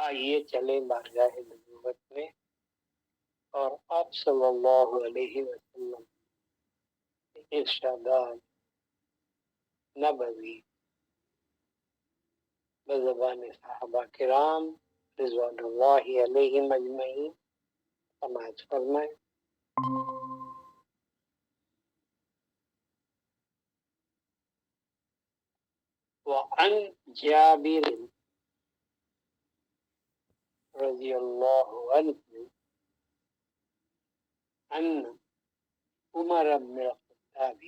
آئیے چلیں بارگاہ نبوت میں اور آپ صلی اللہ علیہ وسلم کے ارشادات نبوی بزبان صحابہ کرام رضوان اللہ علیہم اجمعین سماعت فرمائیں۔ وعن جابر رضی اللہ عنہ ان عمر بن الخطاب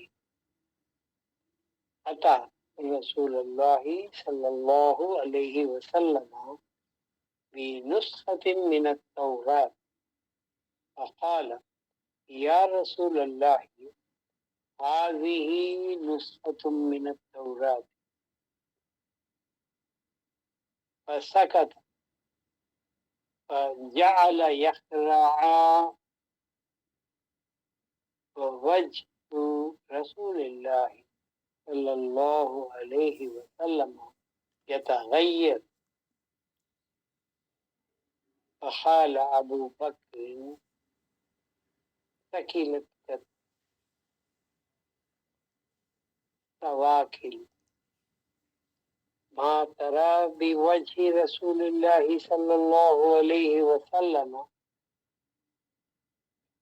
اتى رسول اللہ صلی اللہ علیہ وسلم بنسخة من التوراة فقال یا رسول اللہ هذه نسخة من التوراة فسكت فجعل يخرع ووجه رسول الله صلى الله عليه وسلم يتغير فقال أبو بكر ثكلتك التواكل ما ترى بوجه رسول الله صلى الله عليه وسلم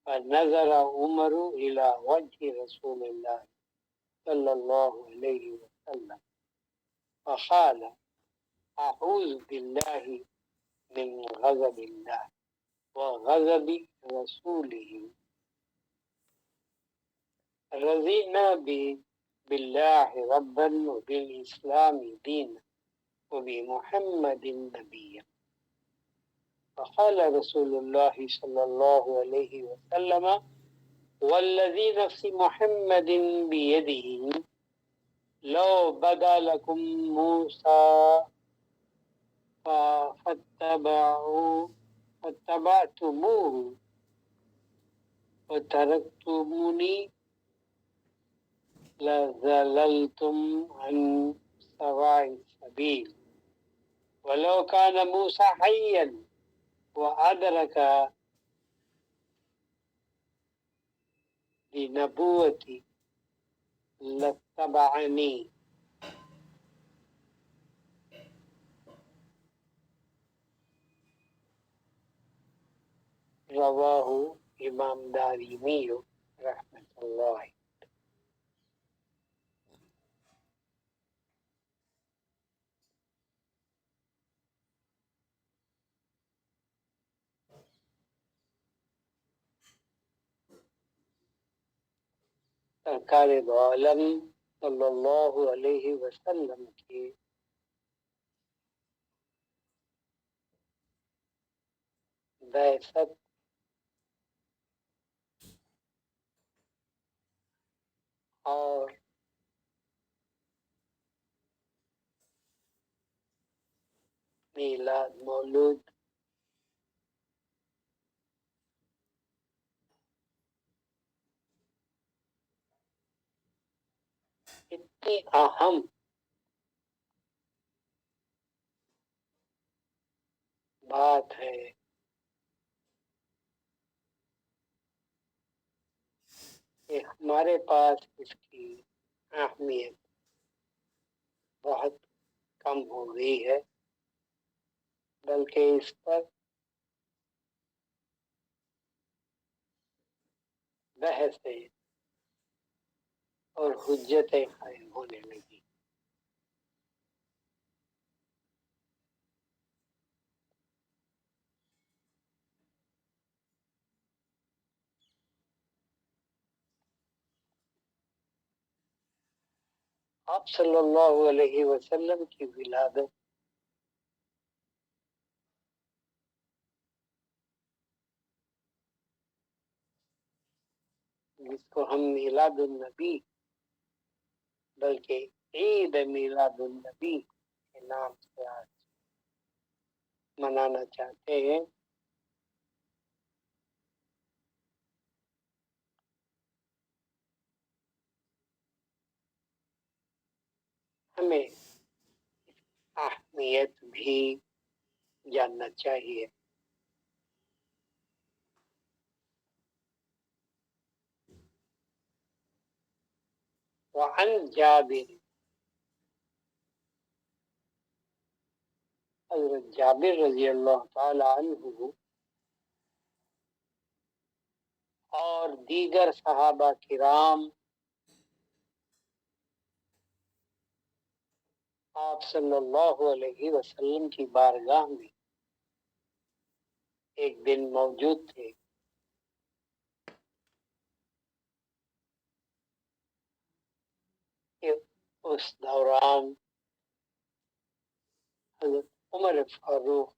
فنظر عمر إلى وجه رسول الله صلى الله عليه وسلم فقال أعوذ بالله من غضب الله وغضب رسوله رضينا بالله ربا وبالإسلام دينا وبمحمد نبيا فقال رسول الله صلى الله عليه وسلم والذي نفس محمد بيده لو بدا لكم موسى فاتبعتموه وتركتموني لزللتم عن سواء السبيل ولو كان موسى حيا وأدرك بنبوتي لاتبعني رواہ امام دارمی رحمۃ اللہ۔ سرکار دو عالم صلی اللہ علیہ وسلم کی بعثت اور میلاد مولود اتنی اہم بات ہے کہ ہمارے پاس اس کی اہمیت بہت کم ہو گئی ہے، بلکہ اس پر بحثیں اور حجتیں قائم ہونے لگی۔ آپ صلی اللہ علیہ وسلم کی ولادت جس کو ہم میلاد النبی بلکہ عید میلاد النبی کے نام سے آج منانا چاہتے ہیں، ہمیں اہمیت بھی جاننا چاہیے۔ وعن جابر، حضرت جابر رضی اللہ تعالی عنہ اور دیگر صحابہ کرام آپ صلی اللہ علیہ وسلم کی بارگاہ میں ایک دن موجود تھے۔ کہ اس دوران حضرت عمر فاروق،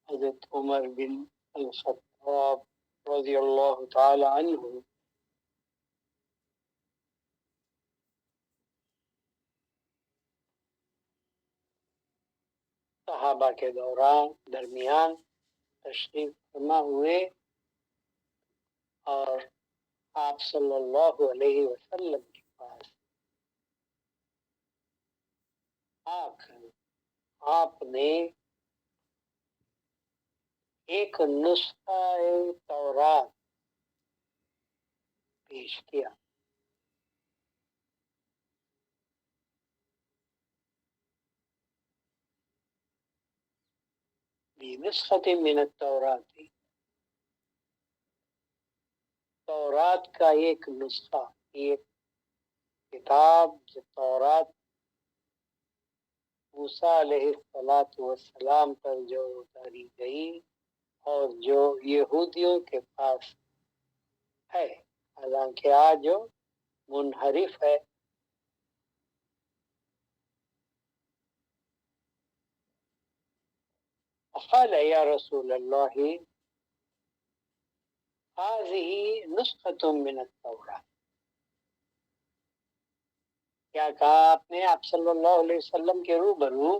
حضرت عمر بن الخطاب رضی اللہ تعالی عنہ صحابہ کے درمیان تشریف فرما ہوئے اور آپ صلی اللہ علیہ وسلم کے پاس آ کر آپ نے ایک نسخہ تورات پیش کیا۔ بنسخۃ من التورات، تورات کا ایک نسخہ، ایک کتاب جو تورات موسیٰ علیہ السلام پر جو اتاری گئی اور جو یہودیوں کے پاس ہے، حالانکہ آج جو منحرف ہے۔ قال یا رسول اللہ هذه نسخة من التوراة، کیا کہا آپ نے آپ صلی اللہ علیہ وسلم کے روبرو؟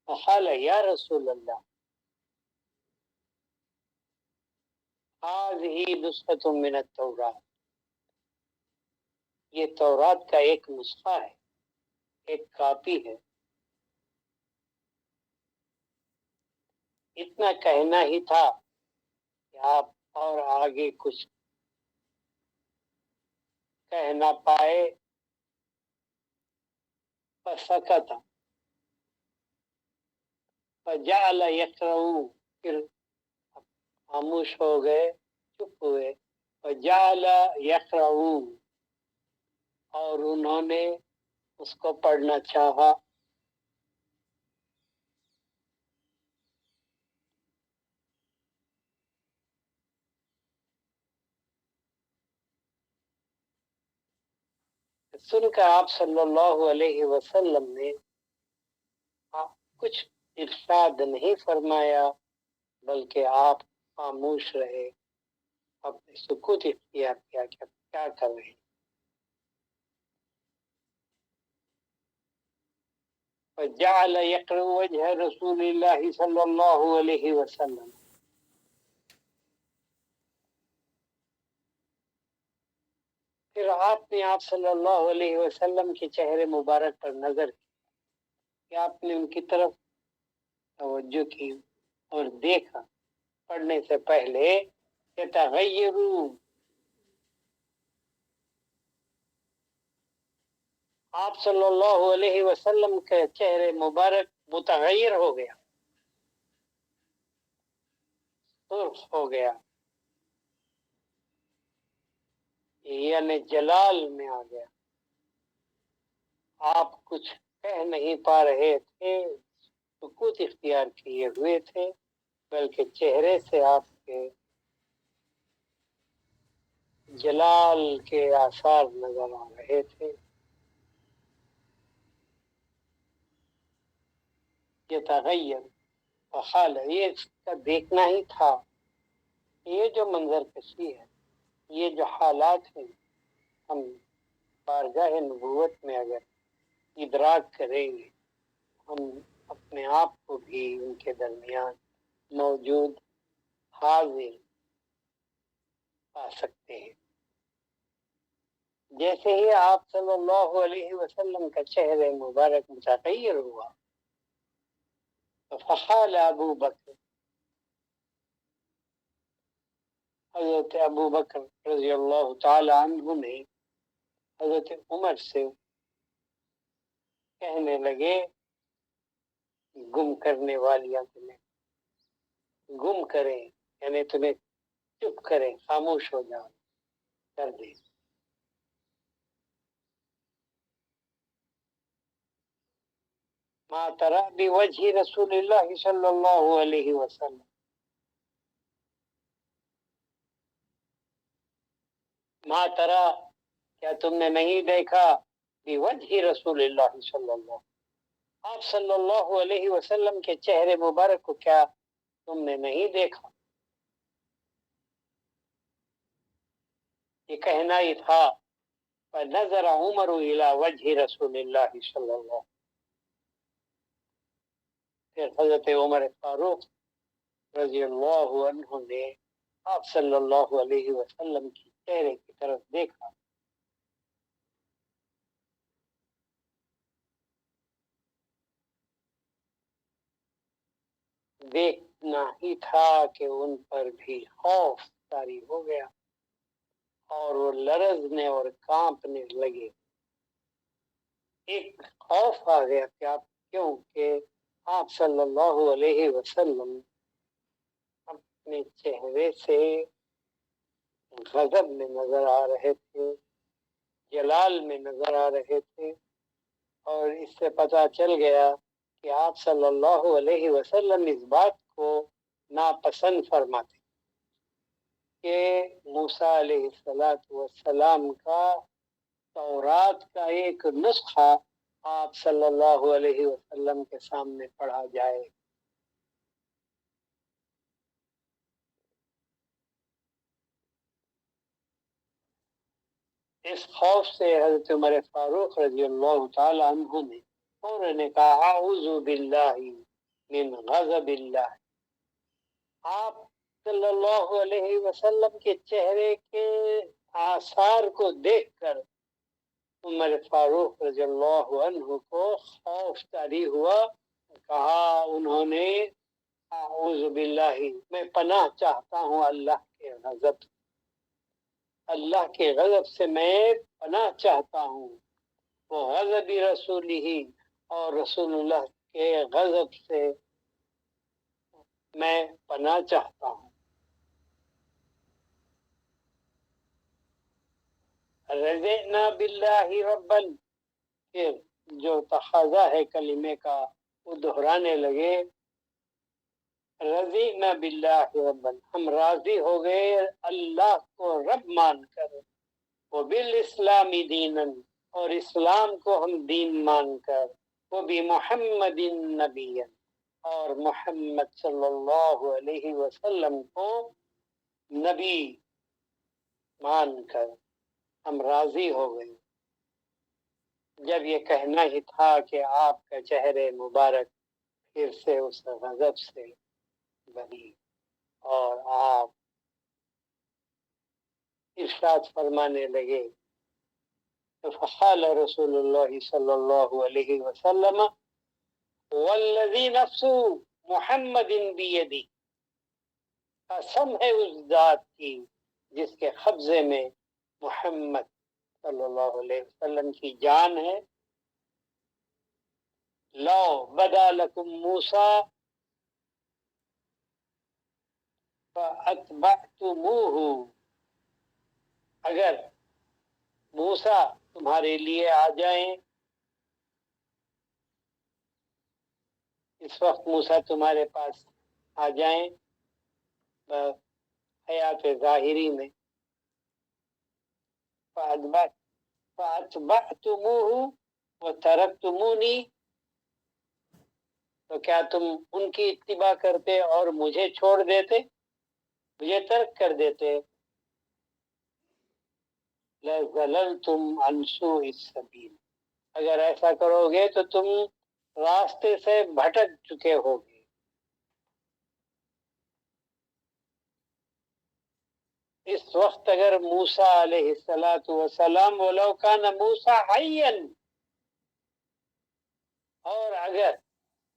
قال یا رسول اللہ هذه نسخة من التوراة، یہ تورات کا ایک نسخہ ہے، ایک کاپی ہے۔ اتنا کہنا ہی تھا کہ آپ اور آگے کچھ کہہ نہ پائے، فسکت، فجعل یقرؤ، پھر خاموش ہو گئے، چپ ہوئے۔ فجعل یقرؤ، اور انہوں نے اس کو پڑھنا چاہا۔ سن کر آپ صلی اللہ علیہ وسلم نے کچھ ارشاد نہیں فرمایا، بلکہ آپ خاموش رہے، اپنے سکوت اختیار کیا کہ کیا کر رہے ہیں۔ فجعل يقرأ وجه رسول اللہ صلی اللہ علیہ وسلم، پھر آپ صلی اللہ علیہ وسلم کے چہرے مبارک پر نظر کی، کہ آپ نے ان کی طرف توجہ کی اور دیکھا پڑھنے سے پہلے کہ تغیروا، آپ صلی اللہ علیہ وسلم کے چہرے مبارک متغیر ہو گیا، سرخ ہو گیا، یعنی جلال میں آ گیا۔ آپ کچھ کہہ نہیں پا رہے تھے، سکوت اختیار کیے ہوئے تھے، بلکہ چہرے سے آپ کے جلال کے آثار نظر آ رہے تھے۔ یہ تغیر وحال، یہ اس کا دیکھنا ہی تھا۔ یہ جو منظر کشی ہے، یہ جو حالات ہیں، ہم بارگاہ نبوت میں اگر ادراک کریں گے، ہم اپنے آپ کو بھی ان کے درمیان موجود حاضر پا سکتے ہیں۔ جیسے ہی آپ صلی اللہ علیہ وسلم کا چہرہ مبارک متغیر ہوا، تو فقال ابو بکر، حضرت ابو بکر رضی اللہ تعالی عنہ نے حضرت عمر سے کہنے لگے، گم کرنے والیاں تمہیں گم کریں، یعنی تمہیں چپ کریں، خاموش ہو جاؤ، کر دیں۔ ما ترى بوجه رسول اللہ صلی اللہ علیہ وسلم، ما ترى کیا تم نے نہیں دیکھا، بوجہ رسول اللہ صلی اللہ، آپ صلی اللہ علیہ وسلم کے چہرے مبارک کو کیا تم نے نہیں دیکھا؟ یہ کہنا ہی تھا، فنظر عمر الى وجہ رسول اللہ صلی اللہ، پھر حضرت عمر فاروق رضی اللہ عنہ نے آپ صلی اللہ علیہ وسلم کی چہرے کی طرف دیکھا، دیکھنا ہی تھا کہ ان پر بھی خوف طاری ہو گیا اور وہ لرزنے اور کانپنے لگے۔ ایک خوف آ گیا کہ آپ، کیونکہ آپ صلی اللہ علیہ وسلم اپنے چہرے سے غضب میں نظر آ رہے تھے، جلال میں نظر آ رہے تھے، اور اس سے پتہ چل گیا کہ آپ صلی اللہ علیہ وسلم اس بات کو ناپسند فرماتے کہ موسیٰ علیہ السلام کا تورات کا ایک نسخہ آپ صلی اللہ علیہ وسلم کے سامنے پڑھا جائے۔ اس خوف سے حضرت عمر فاروق رضی اللہ تعالی عنہ نے انہوں نے کہا، اعوذ باللہ من غضب اللہ۔ آپ صلی اللہ علیہ وسلم کے چہرے کے آثار کو دیکھ کر عمر فاروق رضی اللہ عنہ کو خوف طاری ہوا، کہا انہوں نے، اعوذ باللہ، میں پناہ چاہتا ہوں اللہ کے غضب، اللہ کے غضب سے میں پناہ چاہتا ہوں، وہ غضب رسول ہی، اور رسول اللہ کے غضب سے میں پناہ چاہتا ہوں۔ رضینا باللہ ربا، پھر جو تقاضا ہے کلمے کا وہ دہرانے لگے، رضینا باللہ ربا، ہم راضی ہو گئے اللہ کو رب مان کر، وبالاسلام دینا، اور اسلام کو ہم دین مان کر، وبمحمد نبی، اور محمد صلی اللہ علیہ وسلم کو نبی مان کر ہم راضی ہو گئے۔ جب یہ کہنا ہی تھا کہ آپ کا چہرے مبارک پھر سے اس غضب سے بنی، اور آپ ارشاد فرمانے لگے، فقال رسول اللہ صلی اللہ علیہ وسلم، والذی نفس محمد بیدی، قسم ہے اس ذات کی جس کے قبضے میں محمد صلی اللہ علیہ وسلم کی جان ہے، لو بدا لکم موسیٰ فاتبعتموہ، اگر موسیٰ تمہارے لیے آ جائیں، اس وقت موسیٰ تمہارے پاس آ جائیں حیات ظاہری میں، فاتبعتموہ وترکتمونی، تو کیا تم ان کی اتباع کرتے اور مجھے چھوڑ دیتے، مجھے ترک کر دیتے، لَزَلَلْتُمْ عَنْ سُوءِ السَّبِيلِ، اگر ایسا کرو گے تو تم راستے سے بھٹک چکے ہوگے۔ اس وقت اگر موسیٰ علیہ السلام، وَلَوْ كَانَ مُوسَىٰ حَيًّا، اور اگر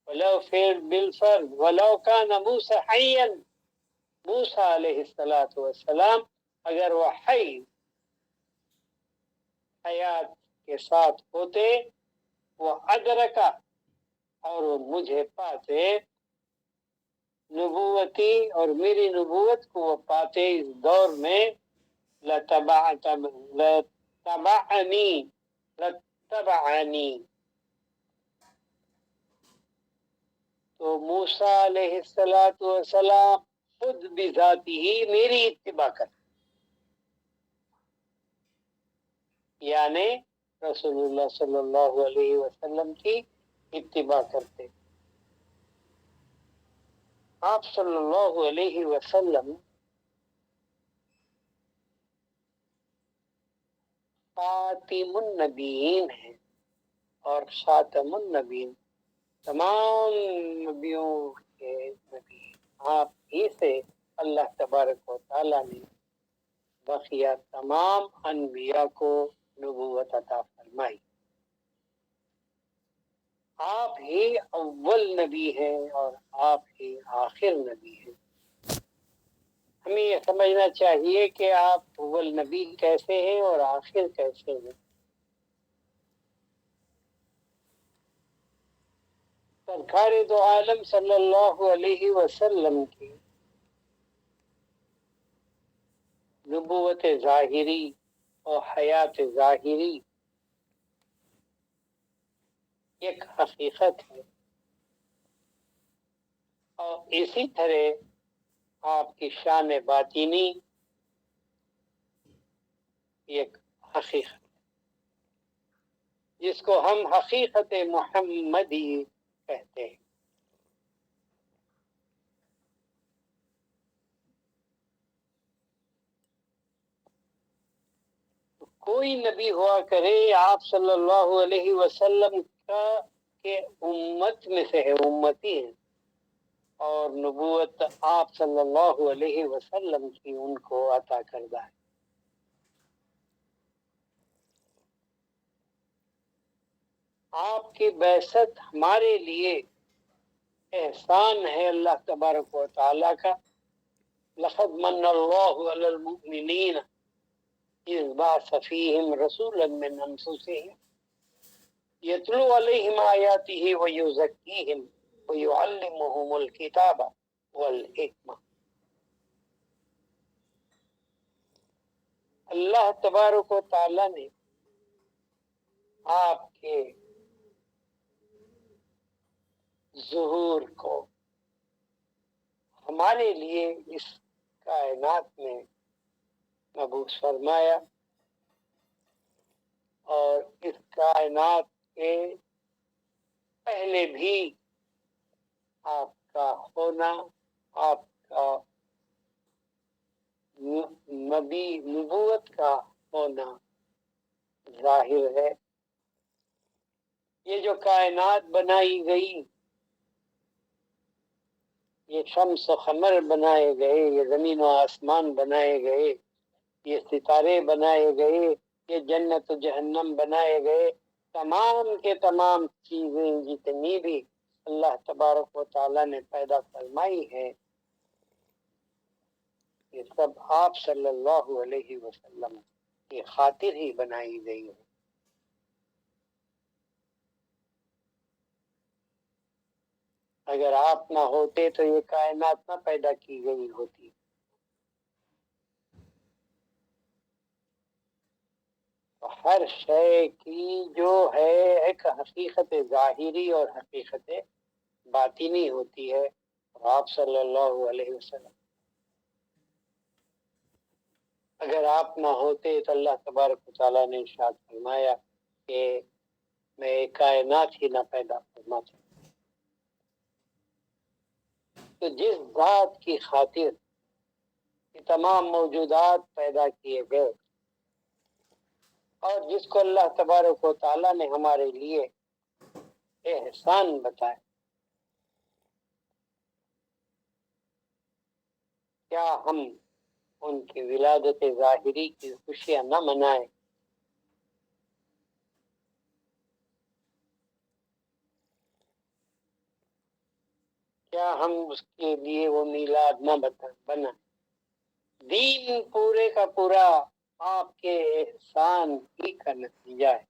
ولو فعل بالفرض ولو كان موسى حيا، موسیٰ علیہ السلام اگر وہ حیات کے ساتھ ہوتے، وہ ادرکا اور وہ مجھے پاتے، نبوتی اور میری نبوت کو وہ پاتے اس دور میں، لتبعنی تو موسیٰ علیہ السلام خود بذاتی ہی میری اتباع کرتے، یعنی رسول اللہ صلی اللہ علیہ وسلم کی اتباع کرتے۔ آپ صلی اللہ علیہ وسلم خاتم النبیین ہیں اور خاتم النبیین تمام نبیوں کے نبی ہیں۔ آپ ہی سے اللہ تبارک و تعالیٰ نے بقیہ تمام انبیاء کو نبوت عطا فرمائی۔ آپ ہی اول نبی ہیں اور آپ ہی آخر نبی ہیں۔ ہمیں یہ سمجھنا چاہیے کہ آپ اول نبی کیسے ہیں اور آخر کیسے ہیں۔ سرکار دو عالم صلی اللہ علیہ وسلم کی نبوت ظاہری اور حیات ظاہری ایک حقیقت ہے، اور اسی طرح آپ کی شان باطنی ایک حقیقت جس کو ہم حقیقت محمدی کہتے ہیں۔ کوئی نبی ہوا کرے آپ صلی اللہ علیہ وسلم کا کہ امت میں سے ہے، امتی ہے، اور نبوت آپ صلی اللہ علیہ وسلم کی ان کو عطا کردہ ہے۔ آپ کی بعثت ہمارے لیے احسان ہے اللہ تبارک و تعالیٰ کا۔ لقد من اللہ علی المؤمنین اذ بعث فیہم رسولا من انفسہم یتلو علیہم آیاتہ ویزکیہم ویعلمہم الکتاب والحکمہ۔ اللہ تبارک و تعالیٰ نے آپ کے ظہور کو ہمارے لیے اس کائنات میں مبعوث فرمایا، اور اس کائنات کے پہلے بھی آپ کا ہونا، آپ کا نبی نبوت کا ہونا ظاہر ہے۔ یہ جو کائنات بنائی گئی، یہ شمس و قمر بنائے گئے، یہ زمین و آسمان بنائے گئے، یہ ستارے بنائے گئے، یہ جنت و جہنم بنائے گئے، تمام کے تمام چیزیں جتنی بھی اللہ تبارک و تعالیٰ نے پیدا فرمائی ہے، یہ سب آپ صلی اللہ علیہ وسلم کی خاطر ہی بنائی گئی ہے۔ اگر آپ نہ ہوتے تو یہ کائنات نہ پیدا کی گئی ہوتی۔ ہر شے کی جو ہے ایک حقیقت ظاہری اور حقیقت باطنی ہوتی ہے، اور آپ صلی اللہ علیہ وسلم اگر آپ نہ ہوتے تو اللہ تبارک و تعالیٰ نے ارشاد فرمایا کہ میں کائنات ہی نہ پیدا فرماتا۔ تو جس ذات کی خاطر یہ تمام موجودات پیدا کیے گئے، اور جس کو اللہ تبارک و تعالیٰ نے ہمارے لیے احسان بتایا، کیا ہم ان کی ولادت ظاہری کی خوشیاں نہ منائیں؟ کیا ہم اس کے لیے وہ میلاد نہ بنا؟ دین پورے کا پورا آپ کے احسان ہی کا نتیجہ ہے.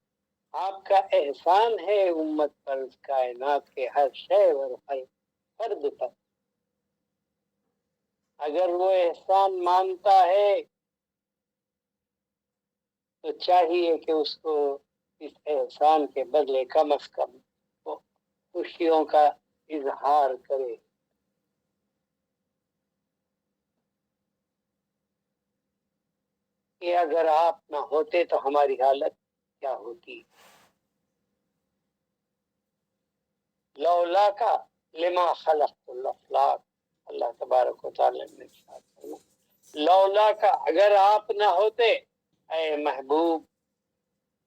آپ کا احسان ہے امت پر، اس کائنات کے ہر شے اور ہر فرد پر. اگر وہ احسان مانتا ہے تو چاہیے کہ اس کو اس احسان کے بدلے کم از کم وہ خوشیوں کا اظہار کرے. کہ اگر آپ نہ ہوتے تو ہماری حالت کیا ہوتی. لولا کا لما خلقت الافلاق، اللہ تبارک و تعالی نے لولا کا، اگر آپ نہ ہوتے اے محبوب،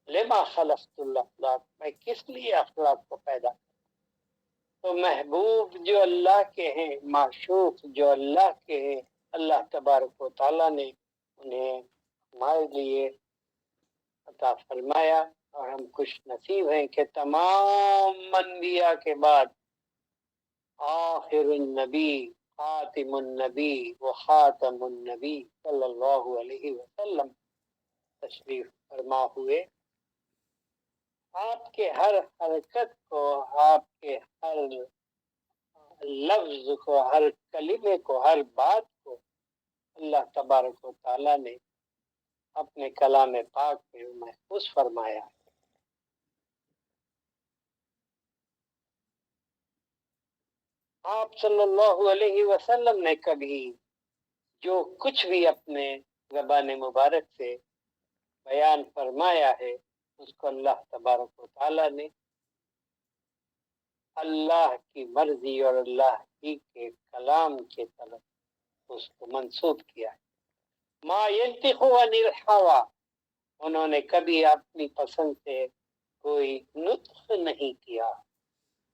لما خلقت الافلاق، میں کس لیے افلاق کو پیدا. تو محبوب جو اللہ کے ہیں، معشوق جو اللہ کے ہیں، اللہ تبارک و تعالی نے انہیں ہمارے لیے عطا فرمایا. اور ہم خوش نصیب ہیں کہ تمام انبیاء کے بعد آخر النبی خاتم النبی و خاتم النبی صلی اللہ علیہ وسلم تشریف فرما ہوئے. آپ کے ہر حرکت کو، آپ کے ہر لفظ کو، ہر کلمے کو، ہر بات کو اللہ تبارک و تعالی نے اپنے کلام پاک میں محفوظ فرمایا. آپ صلی اللہ علیہ وسلم نے کبھی جو کچھ بھی اپنے زبان مبارک سے بیان فرمایا ہے، اس کو اللہ تبارک و تعالی نے اللہ کی مرضی اور اللہ ہی کے کلام کی طرف اس کو منسوب کیا ہے. ما ينطق عن الهوى، انہوں نے کبھی اپنی پسند سے کوئی نطق نہیں کیا.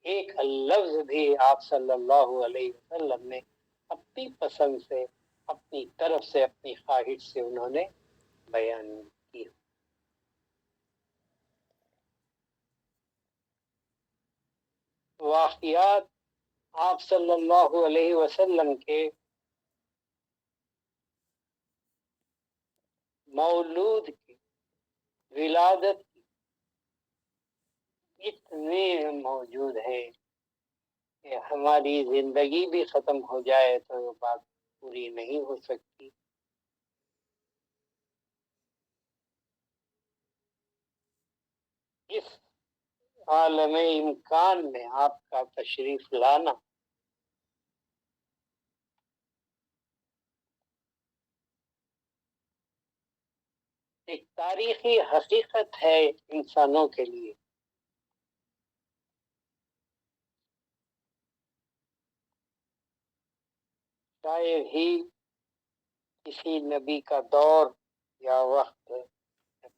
ایک لفظ بھی آپ صلی اللہ علیہ وسلم نے اپنی پسند سے، اپنی طرف سے، اپنی خواہش سے انہوں نے بیان کی. واقعات آپ صلی اللہ علیہ وسلم کے مولود کی ولادت کی اتنے موجود ہیں کہ ہماری زندگی بھی ختم ہو جائے تو یہ بات پوری نہیں ہو سکتی. اس عالم امکان میں آپ کا تشریف لانا ایک تاریخی حقیقت ہے انسانوں کے لیے. شاید ہی کسی نبی کا دور یا وقت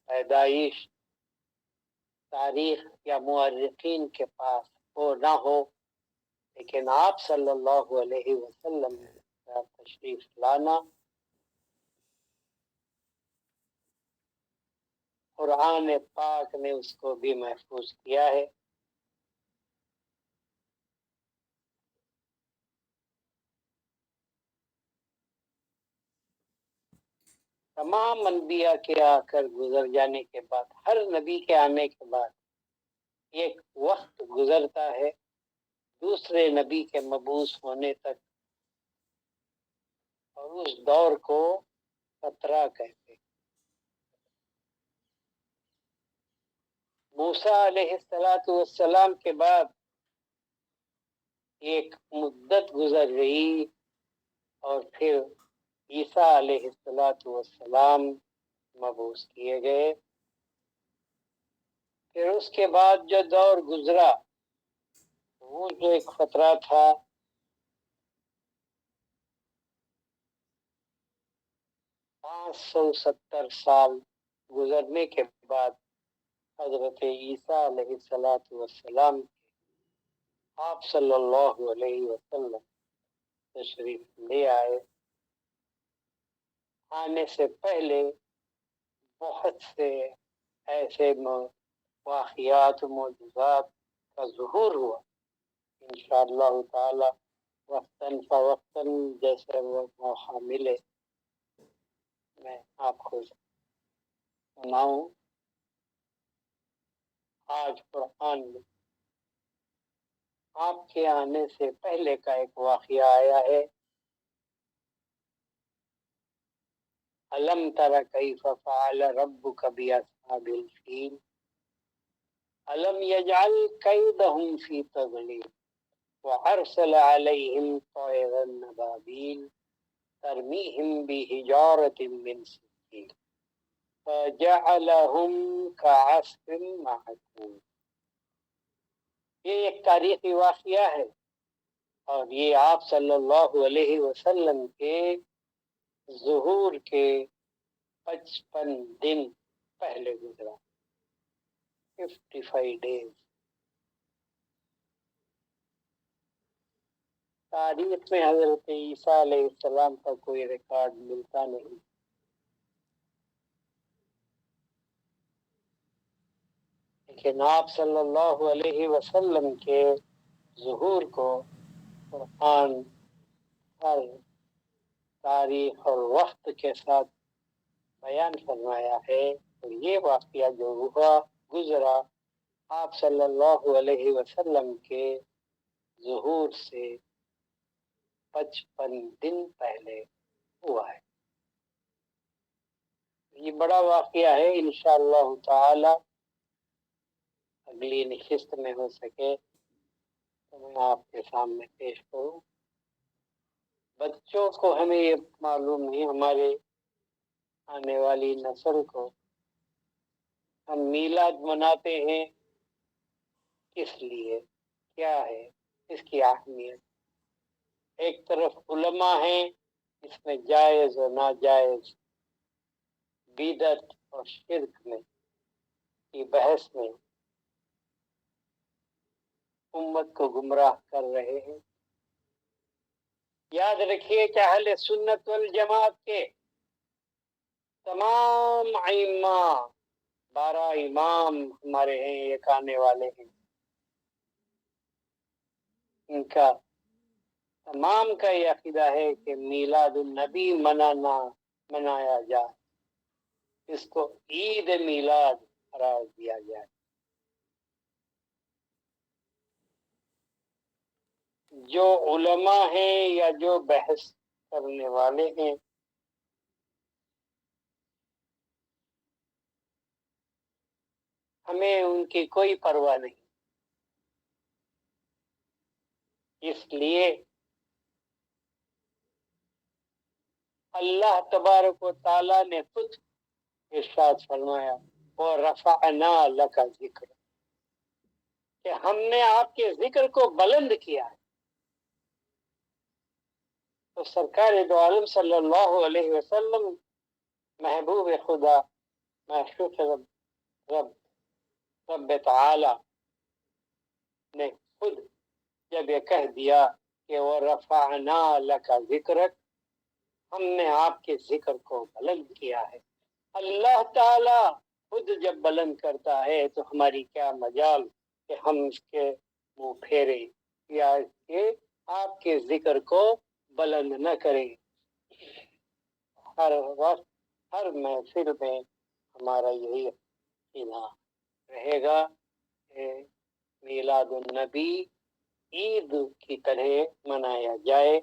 پیدائش تاریخ یا مورخین کے پاس وہ نہ ہو، لیکن آپ صلی اللہ علیہ وسلم کا تشریف لانا قرآن پاک نے اس کو بھی محفوظ کیا ہے. تمام انبیاء کے آ کر گزر جانے کے بعد، ہر نبی کے آنے کے بعد ایک وقت گزرتا ہے دوسرے نبی کے مبعوث ہونے تک، اور اس دور کو فترہ کہتے ہیں. موسیٰ علیہ السلام کے بعد ایک مدت گزر گئی اور پھر عیسیٰ علیہ السلام مبعوث کیے گئے. پھر اس کے بعد جو دور گزرا وہ جو ایک فترہ تھا 570 سال گزرنے کے بعد حضرت عیسیٰ علیہ السلام آپ صلی اللہ علیہ وسلم تشریف لے آئے. آنے سے پہلے بہت سے ایسے واقعات و معجزات کا ظہور ہوا. انشاءاللہ تعالی وقتاً فوقتاً جیسے وہ موقع ملے میں آپ کو سناؤں. آج قرآن میں آپ کے آنے سے پہلے کا ایک واقعہ آیا ہے. أَلَمْ تَرَ كَيْفَ فَعَلَ رَبُّكَ بِأَصْحَابِ الْفِيلِ أَلَمْ يَجْعَلْ كَيْدَهُمْ فِي تَضْلِيلٍ وَأَرْسَلَ عَلَيْهِمْ طَيْرًا أَبَابِيلَ تَرْمِيهِمْ بِحِجَارَةٍ مِّن سِجِّيلٍ فَجَعَلَهُمْ كَعَصْفٍ مَّأْكُولٍ. یہ ایک تاریخی واقعہ ہے اور یہ آپ صلی اللہ علیہ وسلم کے ظہور کے 55 دن پہلے گزرا. 55 days. تاریخ میں حضرت عیسیٰ علیہ السلام کا کوئی ریکارڈ ملتا نہیں. لیکن آپ صلی اللہ علیہ وسلم کے ظہور کو قرآن ہر تاریخ اور وقت کے ساتھ بیان فرمایا ہے. اور یہ واقعہ جو ہوا گزرا آپ صلی اللہ علیہ وسلم کے ظہور سے 55 دن پہلے ہوا ہے. یہ بڑا واقعہ ہے. انشاءاللہ تعالی اگلی نشست میں ہو سکے تو میں آپ کے سامنے پیش کروں. بچوں کو ہمیں یہ معلوم نہیں، ہمارے آنے والی نسل کو ہم میلاد مناتے ہیں کس لیے، کیا ہے اس کی اہمیت. ایک طرف علماء ہیں اس میں جائز و ناجائز، بدعت اور شرک میں کی بحث میں امت کو گمراہ کر رہے ہیں. یاد رکھیے کہ اہل سنت والجماعت کے تمام ائمہ، 12 امام ہمارے ہیں، ایک آنے والے ہیں، ان کا تمام کا یہ عقیدہ ہے کہ میلاد النبی منایا جائے، اس کو عید میلاد قرار دیا جائے. جو علماء ہیں یا جو بحث کرنے والے ہیں ہمیں ان کی کوئی پرواہ نہیں. اس لیے اللہ تبارک و تعالی نے خود ارشاد فرمایا وَرَفَعْنَا لَكَ ذِکْرَ، کہ ہم نے آپ کے ذکر کو بلند کیا ہے. تو سرکار دو عالم صلی اللہ علیہ وسلم، محبوب خدا، معشوق رب تعالی نے خود جب یہ کہہ دیا کہ وَرَفَعْنَا لَكَ ذِکْرَكَ، ہم نے آپ کے ذکر کو بلند کیا ہے. اللہ تعالی خود جب بلند کرتا ہے تو ہماری کیا مجال کہ ہم اس کے منہ پھیرے یا اس کے آپ کے ذکر کو بلند نہ کریں. ہر وقت ہر محفل میں ہمارا یہی عقیدہ رہے گا کہ میلاد النبی عید کی طرح منایا جائے،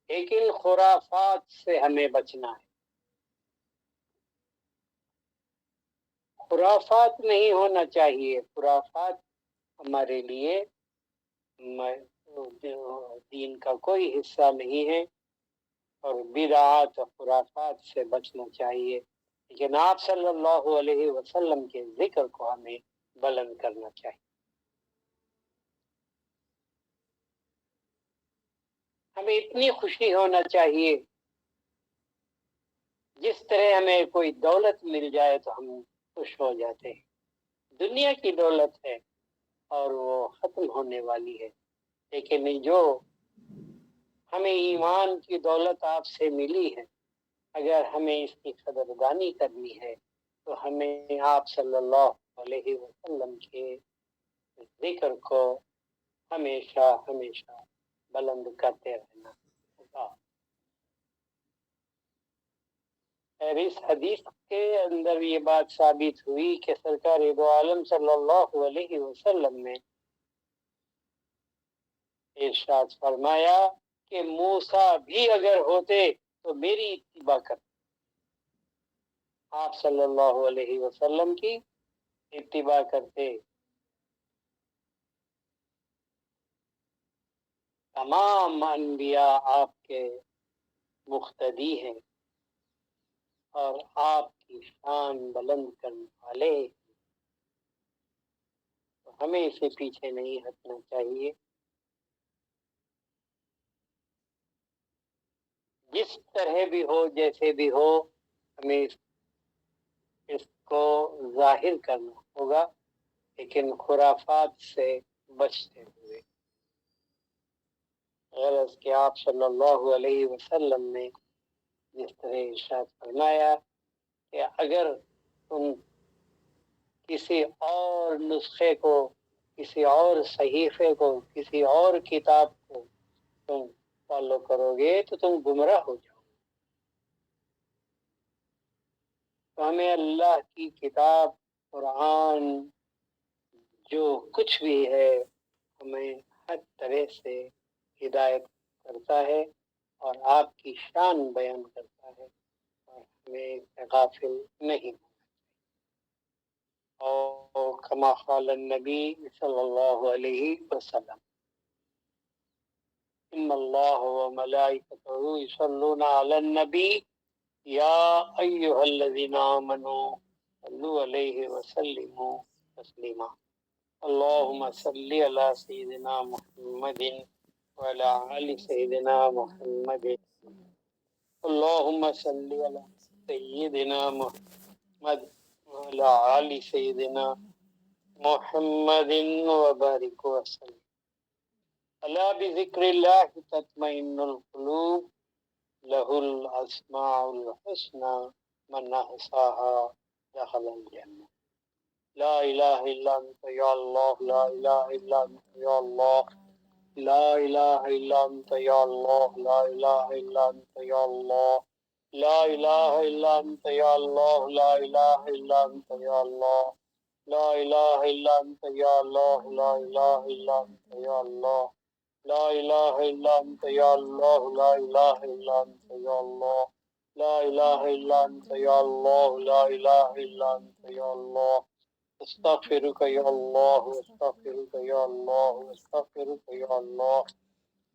لیکن خرافات سے ہمیں بچنا ہے. خرافات نہیں ہونا چاہیے. خرافات ہمارے لیے دین کا کوئی حصہ نہیں ہے، اور بدعات اور خرافات سے بچنا چاہیے. لیکن آپ صلی اللہ علیہ وسلم کے ذکر کو ہمیں بلند کرنا چاہیے. ہمیں اتنی خوشی ہونا چاہیے جس طرح ہمیں کوئی دولت مل جائے تو ہم خوش ہو جاتے ہیں. دنیا کی دولت ہے اور وہ ختم ہونے والی ہے، لیکن جو ہمیں ایمان کی دولت آپ سے ملی ہے، اگر ہمیں اس کی قدردانی کرنی ہے تو ہمیں آپ صلی اللہ علیہ وسلم کے ذکر کو ہمیشہ بلند کرتے رہنا ہوگا۔ اور اس حدیث کے اندر یہ بات ثابت ہوئی کہ سرکار دو عالم صلی اللہ علیہ وسلم نے ارشاد فرمایا کہ موسیٰ بھی اگر ہوتے تو میری اتباع کرتے، آپ صلی اللہ علیہ وسلم کی اتباع کرتے۔ تمام انبیاء آپ کے مقتدی ہیں اور آپ کی شان بلند کرنے والے، تو ہمیں اسے پیچھے نہیں ہٹنا چاہیے۔ جس طرح بھی ہو، جیسے بھی ہو، ہمیں اس کو ظاہر کرنا ہوگا، لیکن خرافات سے بچتے ہوئے۔ غرض کہ آپ صلی اللہ علیہ وسلم نے جس طرح ارشاد فرمایا کہ اگر تم کسی اور نسخے کو، کسی اور صحیفے کو، کسی اور کتاب کو تم فالو کرو گے تو تم گمراہ ہو جاؤ۔ تو ہمیں اللہ کی کتاب قرآن جو کچھ بھی ہے ہمیں ہر طرح سے ہدایت کرتا ہے اور آپ کی شان بیان کرتا ہے، اور ہمیں غافل نہیں ہونا۔ اور کما قال النبی صلی اللہ علیہ وسلم ان اللہ وملائکتہ یصلون علی النبی یا ایھا الذین آمنوا صلوا علیہ وسلموا تسلیما اللهم صل على سيدنا محمد وعلى آل سيدنا محمد اللهم صل على سيدنا محمد وعلى آل سيدنا محمد وبارك وسلم ألا بذكر الله تطمئن القلوب له الأسماء الحسنى من أحصاها دخل الجنة لا إله إلا أنت يا الله لا إله إلا أنت يا الله لا إله إلا أنت يا الله لا إله إلا أنت يا الله لا إله إلا أنت يا الله لا إله إلا أنت يا الله لا إله إلا أنت يا الله لا إله إلا أنت يا الله لا إله إلا أنت يا الله لا إله إلا أنت يا الله لا إله إلا أنت يا الله لا إله إلا أنت يا الله استغفرك يا الله استغفرك يا الله استغفرك يا الله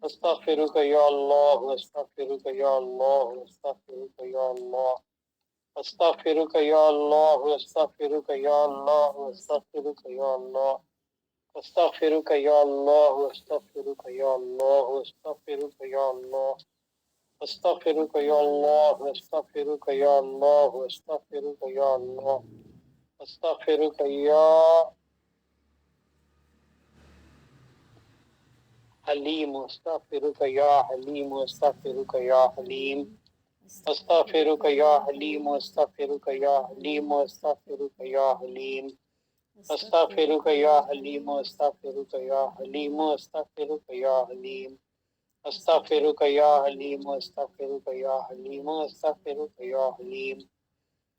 استغفرك يا الله استغفرك يا الله استغفرك يا الله استغفرك يا الله استغفرك يا الله استغفرك يا الله استغفرك يا الله استغفرك يا الله استغفرك يا الله استغفرك يا الله استغفرك يا الله استغفرك يا الله استغفرك يا حليم استغفرك يا حليم استغفرك يا حليم استغفرك يا حليم استغفرك يا حليم استغفرك يا حليم استغفرك يا حليم استغفرك يا حليم استغفرك يا حليم استغفرك يا حليم استغفرك يا حليم استغفرك يا حليم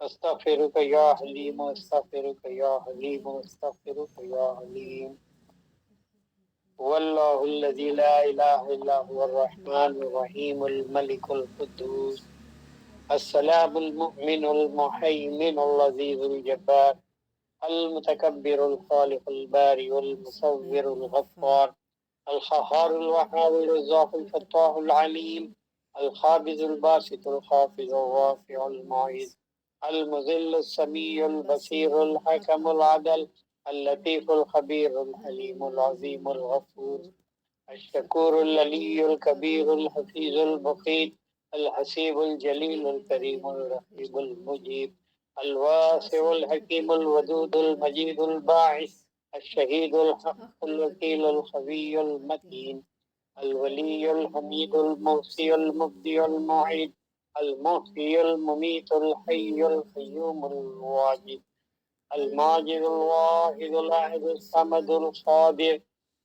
استغفرك يا حليم استغفرك يا حليم استغفرك يا حليم والله الذي لا إله إلا هو الرحمن الرحيم الملك القدوس السلام المؤمن المهيمن العزيز الجبار المتكبر الخالق البارئ المصور الغفار القهار الوهاب الرزاق الفتاح العليم القابض الباسط الخافض الرافع المعز المذل السميع البصير الحكم العدل اللطيف الخبير الحليم العظيم الغفور الشكور العلي الكبير الحفيظ المقيت الحسيب الجليل الكريم الرقيب المجيب الواسع الحكيم الودود المجيد الباعث الشهيد الحق الوكيل الخبير المتين الولي الحميد الموصي المبدي المعيد المحيي المميت الحي القيوم الواجد الماجد الواحد الأحد الصمد القادر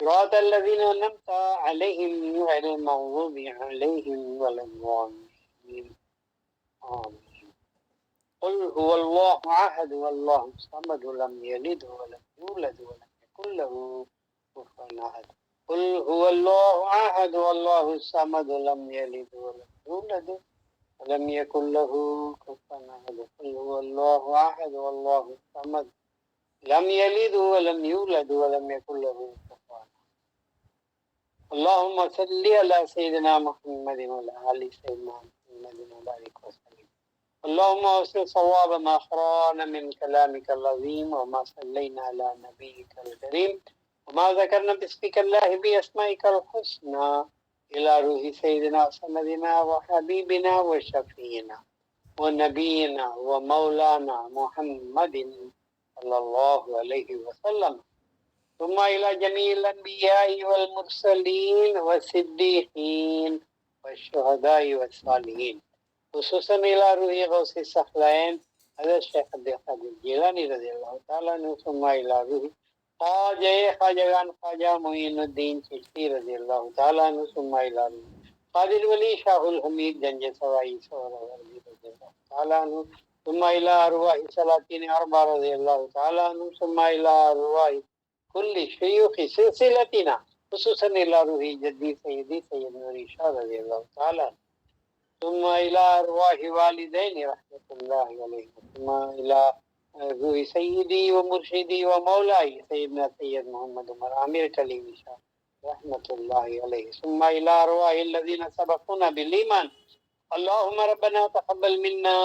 صراط الذين أنعمت عليهم غير المغضوب عليهم ولا الضالين آمين. قل هو الله أحد والله الصمد لم يلد ولم يولد ولم يكن له كفوا أحد. قل هو الله أحد والله الصمد لم يلد ولم يولد ولم يكن له كفوا أحد. قل هو الله أحد والله الصمد لم يلد ولم يولد ولم يكن له كفوا أحد. اللهم صل على سيدنا محمد وعلى آل سيدنا محمد وبارك وسلم. اللهم اوصل صواب ما قرانا من كلامك العظيم وما صلينا على نبيك الكريم وما ذكرنا باسمك الله بأسمائك الحسنى إلى روح سيدنا سندنا وحبيبنا وشفينا ونبينا ومولانا محمد صلى الله عليه وسلم، ثم إلى جميع الأنبياء والمرسلين والصديقين والشهداء والصالحين، خصوصاً إلى روح غوث الثقلين حضرت شیخ عبدالقادر الجیلانی رضی اللہ تعالیٰ عنہ، ثم إلى روح خواجہ خواجہ معین الدین چشتی رضی اللہ تعالیٰ عنہ، ثم إلى روح قادر ولی شاہ الحمید گنج سوائی سہرورد رضی اللہ تعالیٰ عنہ، ثم إلى أرواح سلاطین اربع رضی اللہ تعالیٰ عنہ، ثم إلى أرواح کل شیوخ سلسلتنا خصوصاً إلى روح جدی سیدی سید نوری شاہ رضی اللہ تعالیٰ، ثم إلى أرواح والدين رحمة الله عليهم، ثم إلى روح سيدي ومرشدي ومولاي سيدنا سيد محمد عمر عامر كليم شاہ رحمة الله عليه، ثم إلى أرواح الذين سبقونا بالإيمان. اللهم ربنا تقبل منا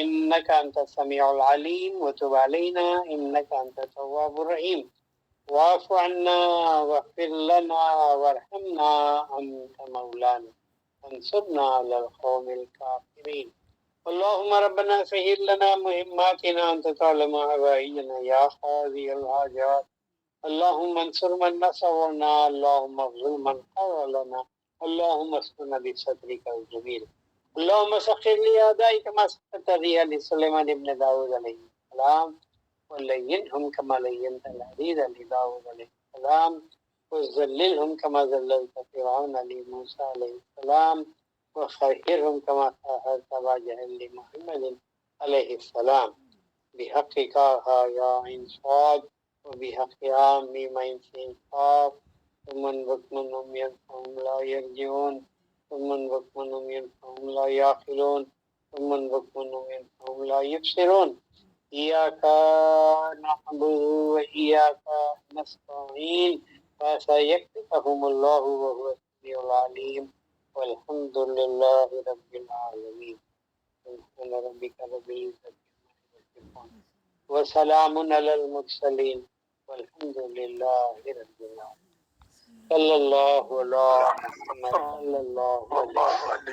إنك أنت السميع العليم وتب علينا إنك أنت التواب الرحيم، واعف عنا واغفر لنا وارحمنا أنت مولانا انصرنا على القوم الكافرين. اللهم ربنا سهل لنا مهماتنا أنت تعلم حوائجنا يا قاضي الحاجات. اللهم انصر من نصرنا، اللهم اغفر من خذلنا، اللهم اسقنا بسترك الجميل. اللهم سخر لي أعدائي كما سخرت الريح لسليمان بن داود عليه السلام، ولينهم كما لينت الحديد لداود عليه السلام، وذللهم كما ذللت فرعون لموسى عليه السلام، وخيرهم كما خيرت واجها لمحمد عليه السلام، بحقك يا عين صاد وبحق عام عين سين قاف. ومن بكمنهم ينفعهم لا يرجعون، ومن بكمنهم ينفعهم لا يعقلون، ومن بكمنهم ينفعهم لا يبصرون. إياك نعبد وإياك نستعين، فسيكفيكهم الله وهو السميع العليم، والحمد لله رب العالمين. سبحان ربك رب العزة عما يصفون وسلام على المرسلين والحمد لله رب العالمين. صلى الله على محمد صلى الله عليه وسلم.